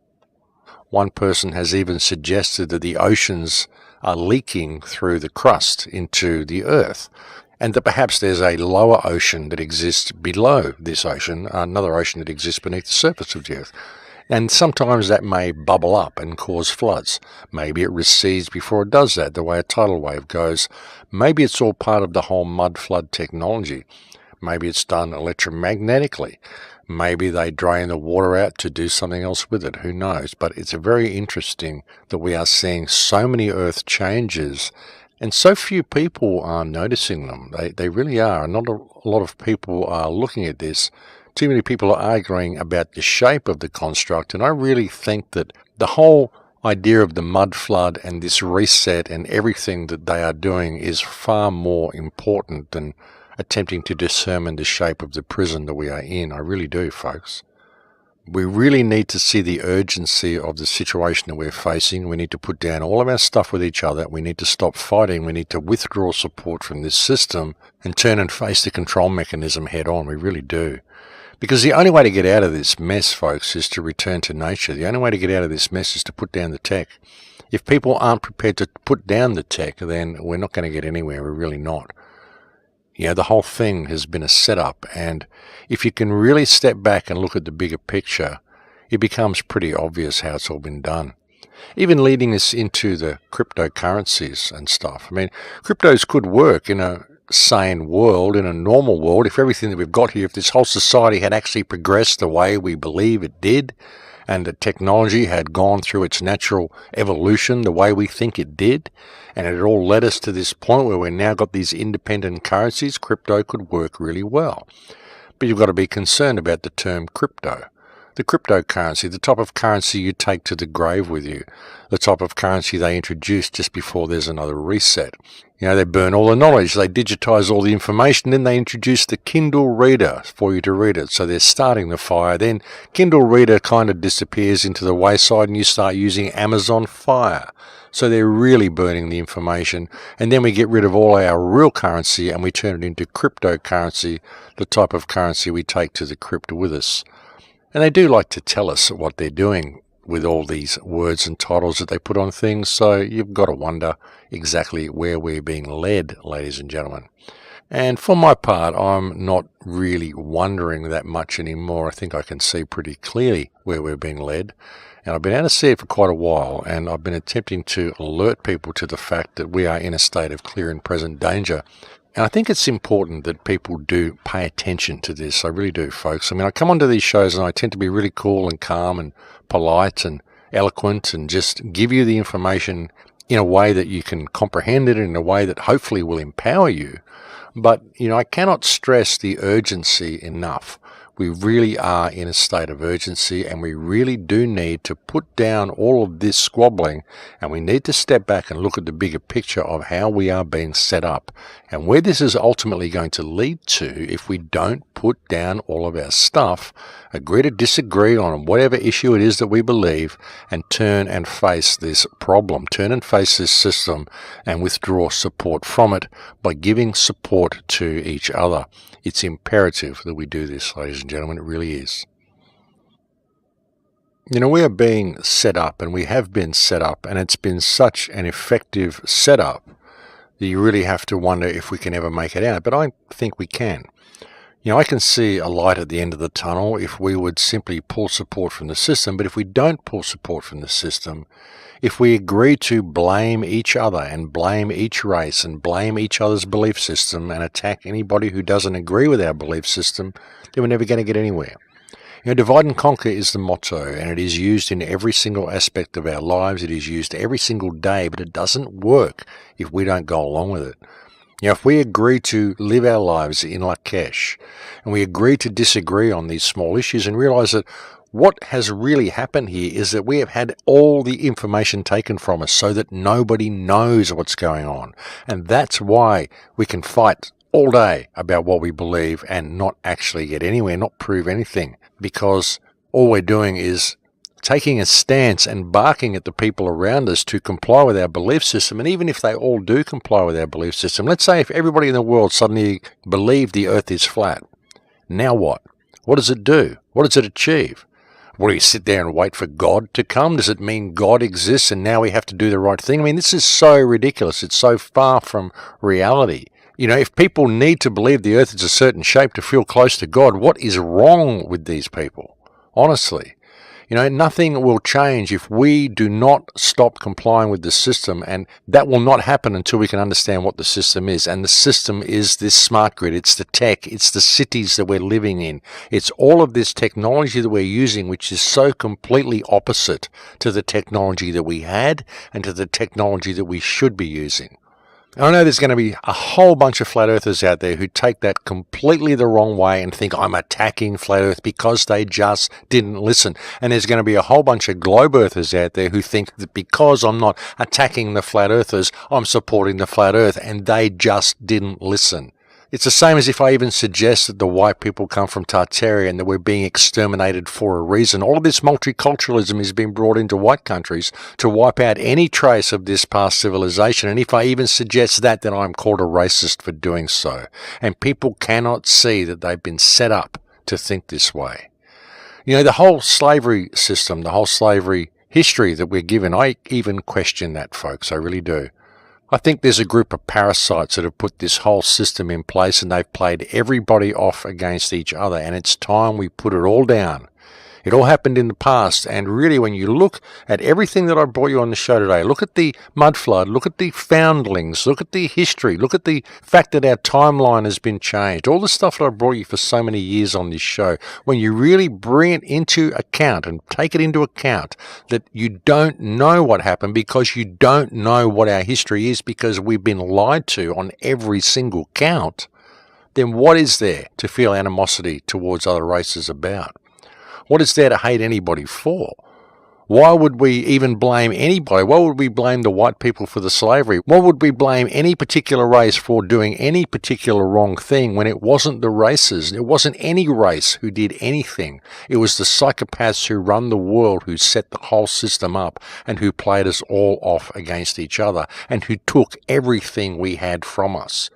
One person has even suggested that the oceans are leaking through the crust into the Earth, and that perhaps there's a lower ocean that exists below this ocean, another ocean that exists beneath the surface of the Earth. And sometimes that may bubble up and cause floods. Maybe it recedes before it does that, the way a tidal wave goes. Maybe it's all part of the whole mud flood technology. Maybe it's done electromagnetically. Maybe they drain the water out to do something else with it. Who knows? But it's very interesting that we are seeing so many Earth changes and so few people are noticing them. They really are. Not a lot of people are looking at this. Too many people are arguing about the shape of the construct, and I really think that the whole idea of the mud flood and this reset and everything that they are doing is far more important than attempting to determine the shape of the prison that we are in. I really do, folks. We really need to see the urgency of the situation that we're facing. We need to put down all of our stuff with each other. We need to stop fighting. We need to withdraw support from this system and turn and face the control mechanism head on. We really do. Because the only way to get out of this mess, folks, is to return to nature. The only way to get out of this mess is to put down the tech. If people aren't prepared to put down the tech, then we're not going to get anywhere. We're really not. The whole thing has been a setup, and if you can really step back and look at the bigger picture, it becomes pretty obvious how it's all been done. Even leading us into the cryptocurrencies and stuff. I mean, cryptos could work in a sane world, in a normal world, if everything that we've got here, if this whole society had actually progressed the way we believe it did, and the technology had gone through its natural evolution the way we think it did, and it had all led us to this point where we've now got these independent currencies, crypto could work really well. But you've got to be concerned about the term crypto. The cryptocurrency, the type of currency you take to the grave with you, the type of currency they introduce just before there's another reset. They burn all the knowledge, they digitize all the information, then they introduce the Kindle reader for you to read it. So they're starting the fire. Then Kindle reader kind of disappears into the wayside and you start using Amazon Fire. So they're really burning the information. And then we get rid of all our real currency and we turn it into cryptocurrency, the type of currency we take to the crypt with us. And they do like to tell us what they're doing with all these words and titles that they put on things, so you've got to wonder exactly where we're being led, ladies and gentlemen. And for my part, I'm not really wondering that much anymore. I think I can see pretty clearly where we're being led. And I've been able to see it for quite a while, and I've been attempting to alert people to the fact that we are in a state of clear and present danger. And I think it's important that people do pay attention to this. I really do, folks. I mean, I come onto these shows and I tend to be really cool and calm and polite and eloquent and just give you the information in a way that you can comprehend it, in a way that hopefully will empower you. But, I cannot stress the urgency enough. We really are in a state of urgency, and we really do need to put down all of this squabbling, and we need to step back and look at the bigger picture of how we are being set up and where this is ultimately going to lead to if we don't put down all of our stuff, agree to disagree on whatever issue it is that we believe, and turn and face this problem, turn and face this system, and withdraw support from it by giving support to each other. It's imperative that we do this, ladies and gentlemen. It really is. We are being set up, and we have been set up, and it's been such an effective setup that you really have to wonder if we can ever make it out. But I think we can. I can see a light at the end of the tunnel if we would simply pull support from the system. But if we don't pull support from the system, if we agree to blame each other and blame each race and blame each other's belief system and attack anybody who doesn't agree with our belief system, then we're never going to get anywhere. Divide and conquer is the motto, and it is used in every single aspect of our lives. It is used every single day, but it doesn't work if we don't go along with it. If we agree to live our lives in Lakesh, and we agree to disagree on these small issues and realize that what has really happened here is that we have had all the information taken from us so that nobody knows what's going on. And that's why we can fight all day about what we believe and not actually get anywhere, not prove anything, because all we're doing is taking a stance and barking at the people around us to comply with our belief system. And even if they all do comply with our belief system, let's say if everybody in the world suddenly believed the earth is flat, now what? What does it do? What does it achieve? Will you sit there and wait for God to come? Does it mean God exists and now we have to do the right thing? I mean, this is so ridiculous. It's so far from reality. If people need to believe the earth is a certain shape to feel close to God, what is wrong with these people? Honestly. Nothing will change if we do not stop complying with the system, and that will not happen until we can understand what the system is. And the system is this smart grid. It's the tech. It's the cities that we're living in. It's all of this technology that we're using, which is so completely opposite to the technology that we had and to the technology that we should be using. I know there's going to be a whole bunch of flat earthers out there who take that completely the wrong way and think I'm attacking flat earth because they just didn't listen. And there's going to be a whole bunch of globe earthers out there who think that because I'm not attacking the flat earthers, I'm supporting the flat earth, and they just didn't listen. It's the same as if I even suggest that the white people come from Tartaria and that we're being exterminated for a reason. All of this multiculturalism is being brought into white countries to wipe out any trace of this past civilization. And if I even suggest that, then I'm called a racist for doing so. And people cannot see that they've been set up to think this way. The whole slavery system, the whole slavery history that we're given, I even question that, folks. I really do. I think there's a group of parasites that have put this whole system in place, and they've played everybody off against each other, and it's time we put it all down. It all happened in the past, and really when you look at everything that I brought you on the show today, look at the mud flood, look at the foundlings, look at the history, look at the fact that our timeline has been changed, all the stuff that I brought you for so many years on this show, when you really bring it into account and take it into account that you don't know what happened because you don't know what our history is because we've been lied to on every single count, then what is there to feel animosity towards other races about? What is there to hate anybody for? Why would we even blame anybody? Why would we blame the white people for the slavery? Why would we blame any particular race for doing any particular wrong thing when it wasn't the races? It wasn't any race who did anything. It was the psychopaths who run the world who set the whole system up and who played us all off against each other and who took everything we had from us,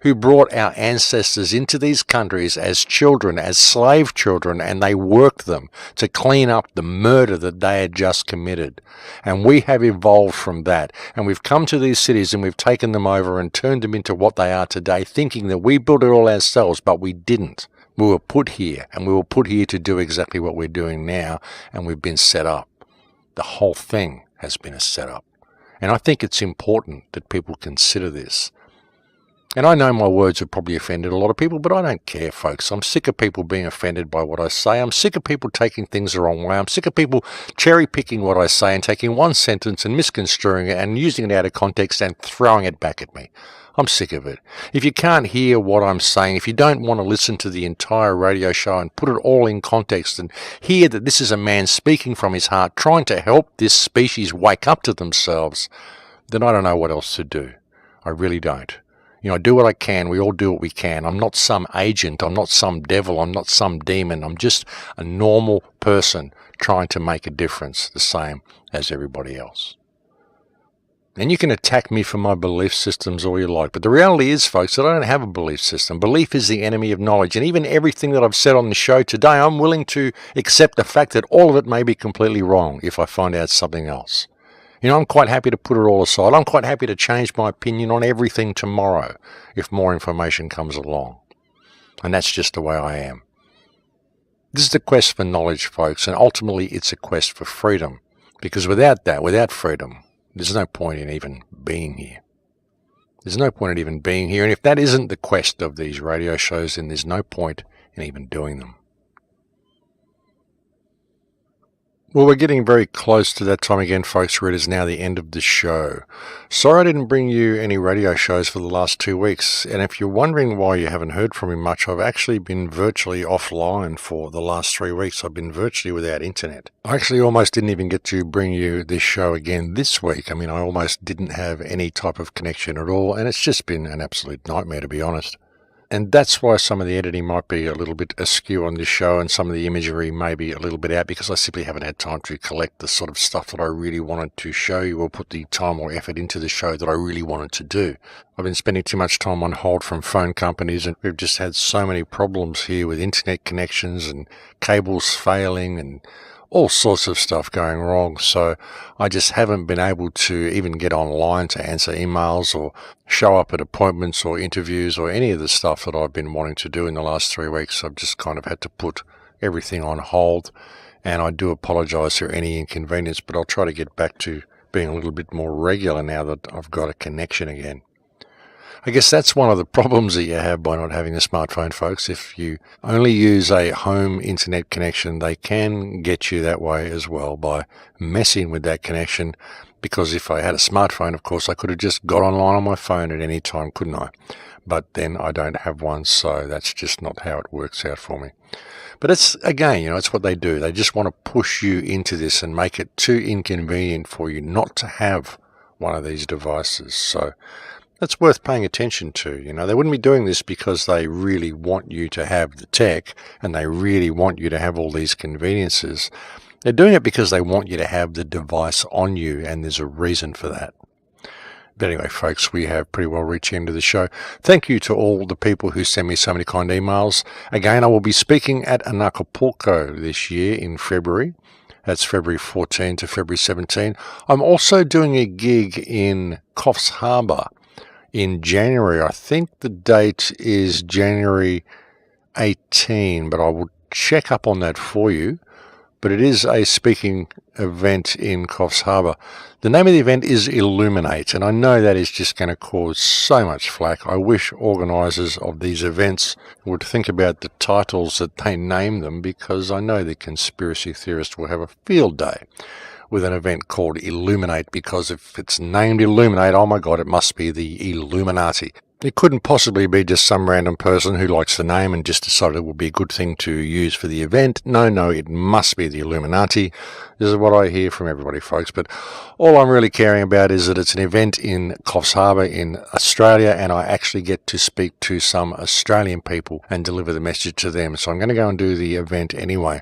who brought our ancestors into these countries as children, as slave children, and they worked them to clean up the murder that they had just committed. And we have evolved from that. And we've come to these cities and we've taken them over and turned them into what they are today, thinking that we built it all ourselves, but we didn't. We were put here, and we were put here to do exactly what we're doing now, and we've been set up. The whole thing has been a setup. And I think it's important that people consider this. And I know my words have probably offended a lot of people, but I don't care, folks. I'm sick of people being offended by what I say. I'm sick of people taking things the wrong way. I'm sick of people cherry-picking what I say and taking one sentence and misconstruing it and using it out of context and throwing it back at me. I'm sick of it. If you can't hear what I'm saying, if you don't want to listen to the entire radio show and put it all in context and hear that this is a man speaking from his heart, trying to help this species wake up to themselves, then I don't know what else to do. I really don't. I do what I can. We all do what we can. I'm not some agent. I'm not some devil. I'm not some demon. I'm just a normal person trying to make a difference, the same as everybody else. And you can attack me for my belief systems all you like, but the reality is, folks, that I don't have a belief system. Belief is the enemy of knowledge, and even everything that I've said on the show today, I'm willing to accept the fact that all of it may be completely wrong if I find out something else. I'm quite happy to put it all aside. I'm quite happy to change my opinion on everything tomorrow if more information comes along. And that's just the way I am. This is the quest for knowledge, folks, and ultimately it's a quest for freedom. Because without that, without freedom, there's no point in even being here. There's no point in even being here. And if that isn't the quest of these radio shows, then there's no point in even doing them. Well, we're getting very close to that time again, folks, where it is now the end of the show. Sorry I didn't bring you any radio shows for the last 2 weeks, and if you're wondering why you haven't heard from me much, I've actually been virtually offline for the last 3 weeks. I've been virtually without internet. I actually almost didn't even get to bring you this show again this week. I almost didn't have any type of connection at all, and it's just been an absolute nightmare, to be honest. And that's why some of the editing might be a little bit askew on this show and some of the imagery may be a little bit out, because I simply haven't had time to collect the sort of stuff that I really wanted to show you or put the time or effort into the show that I really wanted to do. I've been spending too much time on hold from phone companies, and we've just had so many problems here with internet connections and cables failing and all sorts of stuff going wrong, so I just haven't been able to even get online to answer emails or show up at appointments or interviews or any of the stuff that I've been wanting to do in the last 3 weeks. I've just kind of had to put everything on hold, and I do apologise for any inconvenience, but I'll try to get back to being a little bit more regular now that I've got a connection again. I guess that's one of the problems that you have by not having a smartphone, folks. If you only use a home internet connection, they can get you that way as well by messing with that connection. Because if I had a smartphone, of course, I could have just got online on my phone at any time, couldn't I? But then I don't have one, so that's just not how it works out for me. But it's, again, it's what they do. They just want to push you into this and make it too inconvenient for you not to have one of these devices. So that's worth paying attention to. They wouldn't be doing this because they really want you to have the tech and they really want you to have all these conveniences. They're doing it because they want you to have the device on you, and there's a reason for that. But anyway, folks, we have pretty well reached the end of the show. Thank you to all the people who send me so many kind emails. Again, I will be speaking at Acapulco this year in February. That's February 14 to February 17. I'm also doing a gig in Coffs Harbour in January. I think the date is January 18, but I will check up on that for you. But it is a speaking event in Coffs Harbour. The name of the event is Illuminate, and I know that is just going to cause so much flack. I wish organisers of these events would think about the titles that they name them, because I know the conspiracy theorists will have a field day with an event called Illuminate, because if it's named Illuminate, oh my God, it must be the Illuminati. It couldn't possibly be just some random person who likes the name and just decided it would be a good thing to use for the event. No, it must be the Illuminati. This is what I hear from everybody, folks. But all I'm really caring about is that it's an event in Coffs Harbour in Australia, and I actually get to speak to some Australian people and deliver the message to them. So I'm going to go and do the event anyway.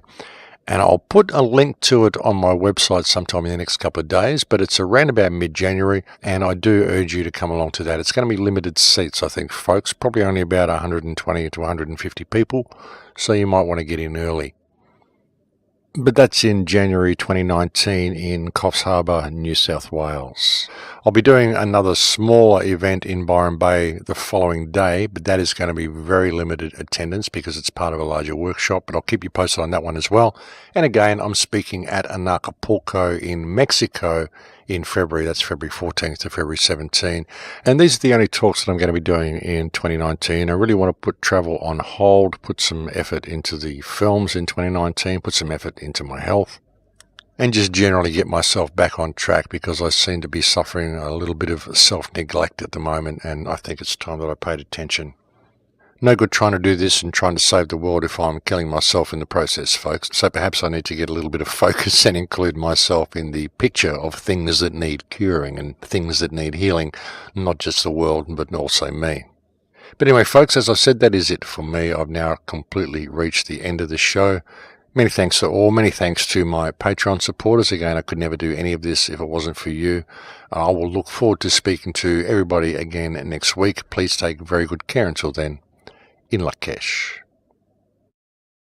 And I'll put a link to it on my website sometime in the next couple of days, but it's around about mid-January, and I do urge you to come along to that. It's going to be limited seats, I think, folks, probably only about 120 to 150 people, so you might want to get in early. But that's in January 2019 in Coffs Harbour, New South Wales. I'll be doing another smaller event in Byron Bay the following day, but that is going to be very limited attendance because it's part of a larger workshop, but I'll keep you posted on that one as well. And again, I'm speaking at Acapulco in Mexico in February. That's February 14th to February 17th. And these are the only talks that I'm going to be doing in 2019. I really want to put travel on hold, put some effort into the films in 2019, put some effort into my health, and just generally get myself back on track, because I seem to be suffering a little bit of self-neglect at the moment, and I think it's time that I paid attention. No good trying to do this and trying to save the world if I'm killing myself in the process, folks. So perhaps I need to get a little bit of focus and include myself in the picture of things that need curing and things that need healing, not just the world, but also me. But anyway, folks, as I said, that is it for me. I've now completely reached the end of the show. Many thanks to all. Many thanks to my Patreon supporters. Again, I could never do any of this if it wasn't for you. I will look forward to speaking to everybody again next week. Please take very good care until then. In Lakesh.